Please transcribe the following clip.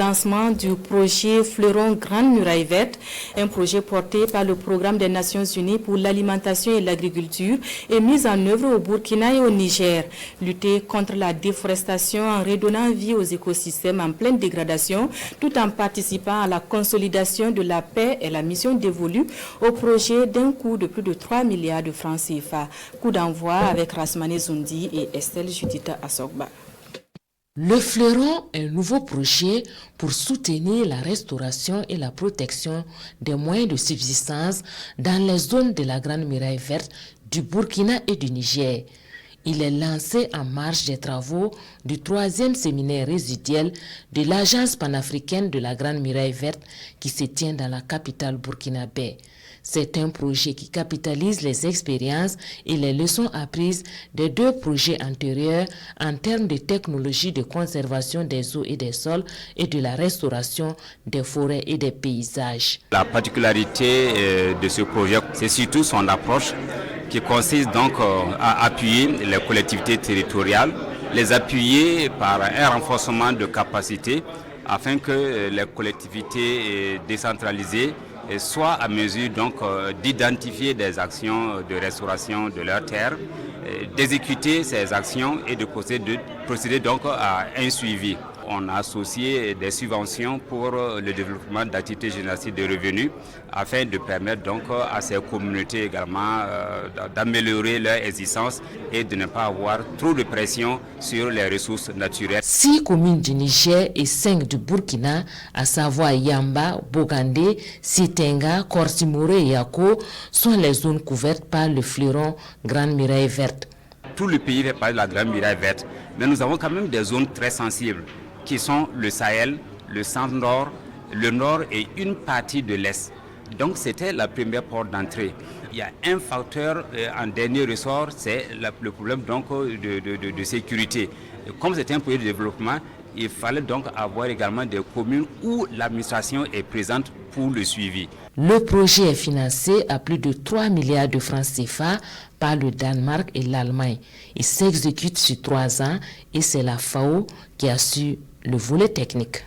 Lancement du projet Fleuron Grande Muraille Verte, un projet porté par le Programme des Nations Unies pour l'alimentation et l'agriculture et mis en œuvre au Burkina et au Niger. Lutter contre la déforestation en redonnant vie aux écosystèmes en pleine dégradation, tout en participant à la consolidation de la paix et la mission dévolue au projet d'un coût de plus de 3 milliards de francs CFA. Coup d'envoi avec Rasmane Zoundi et Estelle Judith Assogba. Le Fleuron est un nouveau projet pour soutenir la restauration et la protection des moyens de subsistance dans les zones de la Grande Muraille Verte du Burkina et du Niger. Il est lancé en marge des travaux du 3e séminaire résiduel de l'Agence panafricaine de la Grande Muraille Verte qui se tient dans la capitale burkinabé. C'est un projet qui capitalise les expériences et les leçons apprises des 2 projets antérieurs en termes de technologie de conservation des eaux et des sols et de la restauration des forêts et des paysages. La particularité de ce projet, c'est surtout son approche qui consiste donc à appuyer les collectivités territoriales, les appuyer par un renforcement de capacité afin que les collectivités décentralisées soient à mesure donc d'identifier des actions de restauration de leurs terres, d'exécuter ces actions et de procéder donc à un suivi. On a associé des subventions pour le développement d'activités génératives de revenus afin de permettre donc à ces communautés également d'améliorer leur existence et de ne pas avoir trop de pression sur les ressources naturelles. 6 communes du Niger et 5 du Burkina, à savoir Yamba, Bogandé, Sitenga, Korsimore et Yako, sont les zones couvertes par le Fleuron Grande Muraille Verte. Tout le pays fait partie de la Grande Muraille Verte, mais nous avons quand même des zones très sensibles qui sont le Sahel, le centre-nord, le nord et une partie de l'est. Donc c'était la première porte d'entrée. Il y a un facteur en dernier ressort, c'est le problème donc de sécurité. Comme c'est un projet de développement, il fallait donc avoir également des communes où l'administration est présente pour le suivi. Le projet est financé à plus de 3 milliards de francs CFA par le Danemark et l'Allemagne. Il s'exécute sur 3 ans et c'est la FAO qui assure le volet technique.